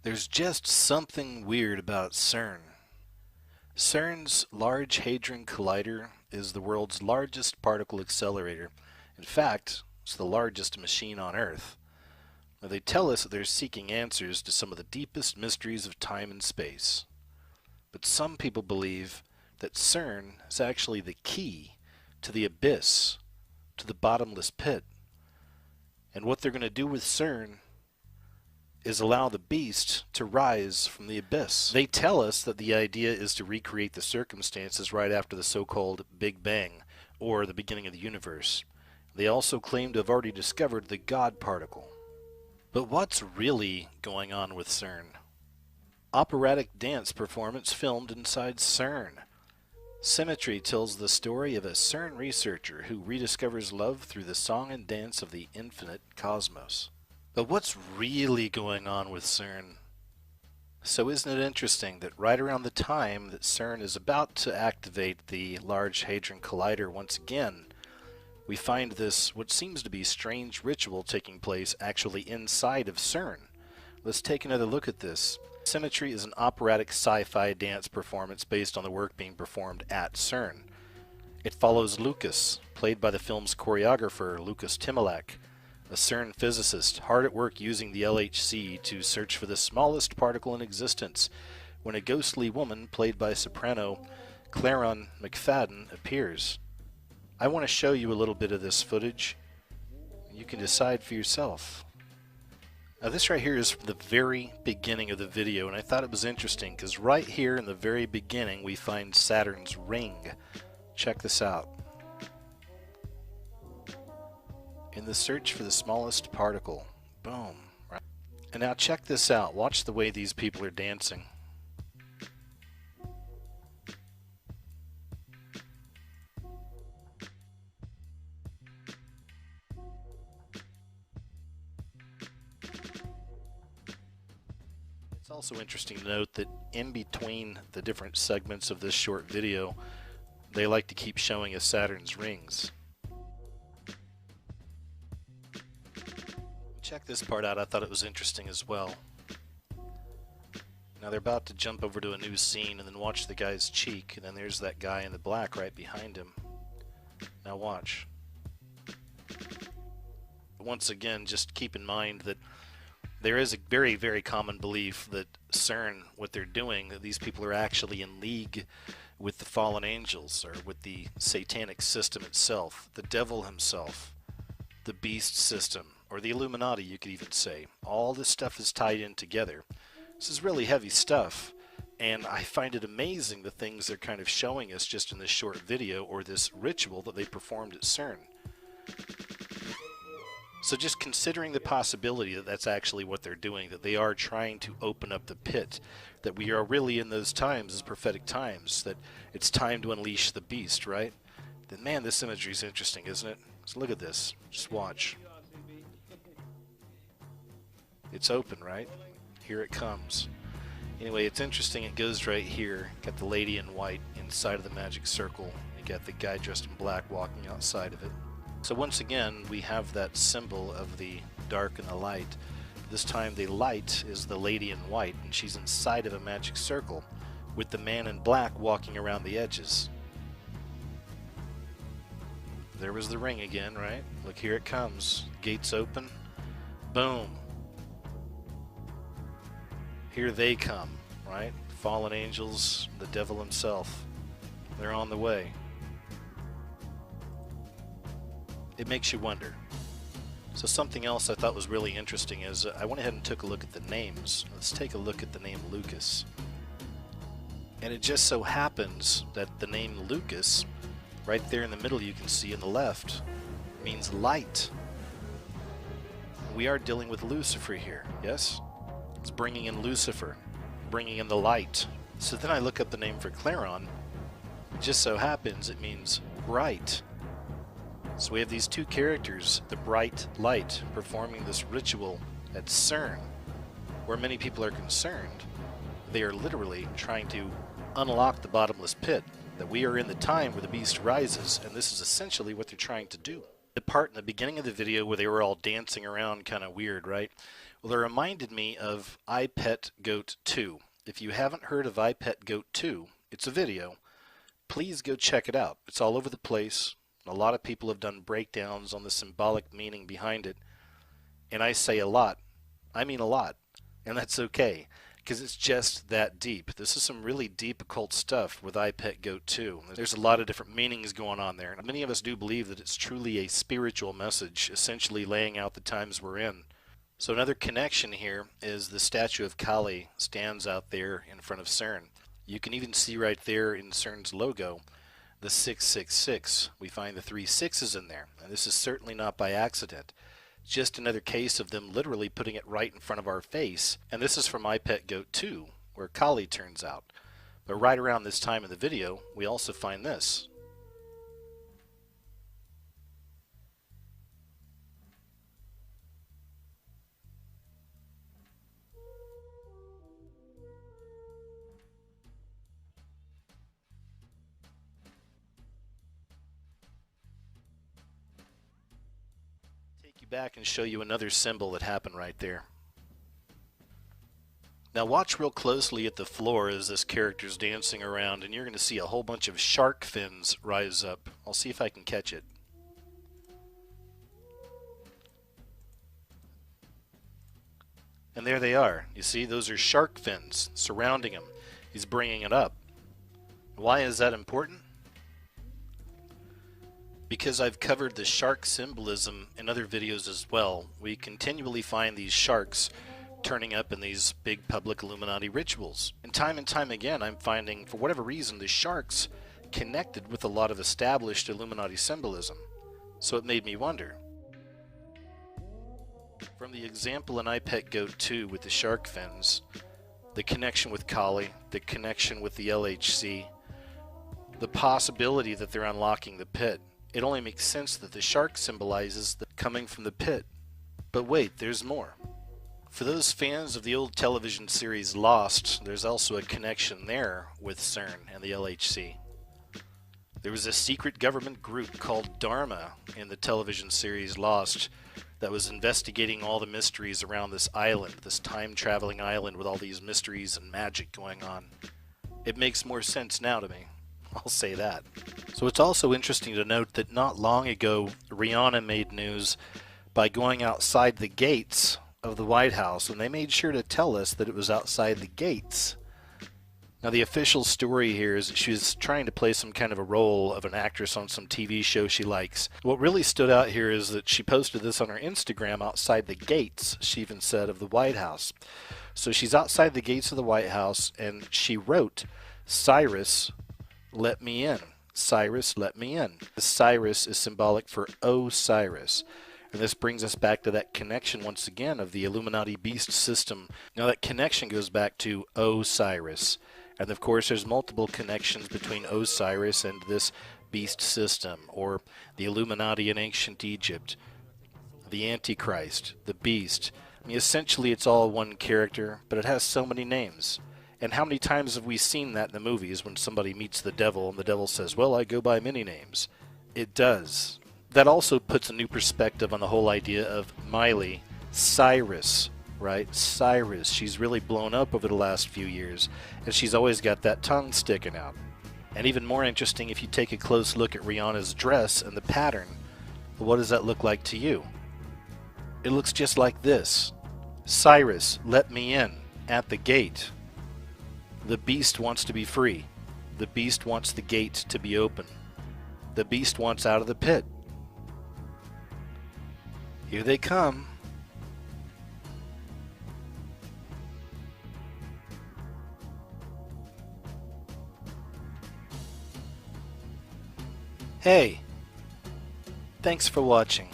There's just something weird about CERN. CERN's Large Hadron Collider is the world's largest particle accelerator. In fact, it's the largest machine on Earth. Now, they tell us that they're seeking answers to some of the deepest mysteries of time and space. But some people believe that CERN is actually the key to the abyss, to the bottomless pit. And what they're going to do with CERN is allow the beast to rise from the abyss. They tell us that the idea is to recreate the circumstances right after the so-called Big Bang, or the beginning of the universe. They also claim to have already discovered the God particle. But what's really going on with CERN? Operatic dance performance filmed inside CERN. Symmetry tells the story of a CERN researcher who rediscovers love through the song and dance of the infinite cosmos. But what's really going on with CERN? So isn't it interesting that right around the time that CERN is about to activate the Large Hadron Collider once again, we find this, what seems to be strange ritual taking place actually inside of CERN. Let's take another look at this. Symmetry is an operatic sci-fi dance performance based on the work being performed at CERN. It follows Lucas, played by the film's choreographer Lucas Timilak, a CERN physicist hard at work using the LHC to search for the smallest particle in existence, when a ghostly woman played by soprano Claron McFadden appears. I want to show you a little bit of this footage. You can decide for yourself. Now this right here is from the very beginning of the video, and I thought it was interesting because right here in the very beginning we find Saturn's ring. Check this out. In the search for the smallest particle. Boom. Right. And now check this out. Watch the way these people are dancing. It's also interesting to note that in between the different segments of this short video, they like to keep showing us Saturn's rings. Check this part out. I thought it was interesting as well. Now they're about to jump over to a new scene, and then watch the guy's cheek, and then there's that guy in the black right behind him. Now watch. Once again, just keep in mind that there is a very, very common belief that CERN, what they're doing, that these people are actually in league with the fallen angels, or with the satanic system itself, the devil himself, the beast system, or the Illuminati, you could even say. All this stuff is tied in together. This is really heavy stuff, and I find it amazing the things they're kind of showing us just in this short video, or this ritual that they performed at CERN. So just considering the possibility that that's actually what they're doing, that they are trying to open up the pit, that we are really in those times, as prophetic times, that it's time to unleash the beast, right? Then man, this imagery is interesting, isn't it? So look at this. Just watch. It's open, right? Here it comes. Anyway, it's interesting. It goes right here. Got the lady in white inside of the magic circle. You got the guy dressed in black walking outside of it. So once again, we have that symbol of the dark and the light. This time the light is the lady in white, and she's inside of a magic circle with the man in black walking around the edges. There was the ring again, right? Look, here it comes. Gates open. Boom. Here they come, right? Fallen angels, the devil himself. They're on the way. It makes you wonder. So something else I thought was really interesting is I went ahead and took a look at the names. Let's take a look at the name Lucas. And it just so happens that the name Lucas, right there in the middle you can see on the left, means light. We are dealing with Lucifer here, yes? It's bringing in Lucifer, bringing in the light. So then I look up the name for Claron. It just so happens it means bright. So we have these two characters, the bright light, performing this ritual at CERN. Where many people are concerned, they are literally trying to unlock the bottomless pit, that we are in the time where the beast rises, and this is essentially what they're trying to do. The part in the beginning of the video where they were all dancing around kind of weird, right? Well, it reminded me of I Pet Goat 2. If you haven't heard of I Pet Goat 2, it's a video. Please go check it out. It's all over the place. A lot of people have done breakdowns on the symbolic meaning behind it. And I say a lot. I mean a lot. And that's okay, because it's just that deep. This is some really deep occult stuff with I Pet Goat 2. There's a lot of different meanings going on there. And many of us do believe that it's truly a spiritual message, essentially laying out the times we're in. So another connection here is the statue of Kali stands out there in front of CERN. You can even see right there in CERN's logo the 666. We find the 3 sixes in there, and this is certainly not by accident. Just another case of them literally putting it right in front of our face, and this is from I Pet Goat 2, where Kali turns out. But right around this time in the video, we also find this. Take you back and show you another symbol that happened right there. Now watch real closely at the floor as this character's dancing around, and you're going to see a whole bunch of shark fins rise up. I'll see if I can catch it. And there they are. You see, those are shark fins surrounding him. He's bringing it up. Why is that important? Because I've covered the shark symbolism in other videos as well. We continually find these sharks turning up in these big public Illuminati rituals. And time again, I'm finding, for whatever reason, the sharks connected with a lot of established Illuminati symbolism. So it made me wonder. From the example in I Pet Goat 2 with the shark fins, the connection with Kali, the connection with the LHC, the possibility that they're unlocking the pit, it only makes sense that the shark symbolizes the coming from the pit. But wait, there's more. For those fans of the old television series Lost, there's also a connection there with CERN and the LHC. There was a secret government group called Dharma in the television series Lost that was investigating all the mysteries around this island, this time-traveling island with all these mysteries and magic going on. It makes more sense now to me. I'll say that. So it's also interesting to note that not long ago, Rihanna made news by going outside the gates of the White House, and they made sure to tell us that it was outside the gates. Now the official story here is that she was trying to play some kind of a role of an actress on some TV show she likes. What really stood out here is that she posted this on her Instagram outside the gates, she even said, of the White House. So she's outside the gates of the White House, and she wrote, "Cyrus, let me in. Cyrus, let me in." The Cyrus is symbolic for Osiris. And this brings us back to that connection once again of the Illuminati beast system. Now that connection goes back to Osiris. And of course there's multiple connections between Osiris and this beast system, or the Illuminati in ancient Egypt, the Antichrist, the beast. I mean, essentially it's all one character, but it has so many names. And how many times have we seen that in the movies when somebody meets the devil and the devil says, "Well, I go by many names." It does. That also puts a new perspective on the whole idea of Miley Cyrus, right? Cyrus. She's really blown up over the last few years, and she's always got that tongue sticking out. And even more interesting, if you take a close look at Rihanna's dress and the pattern, what does that look like to you? It looks just like this. Cyrus, let me in, at the gate. The beast wants to be free. The beast wants the gate to be open. The beast wants out of the pit. Here they come. Hey, thanks for watching.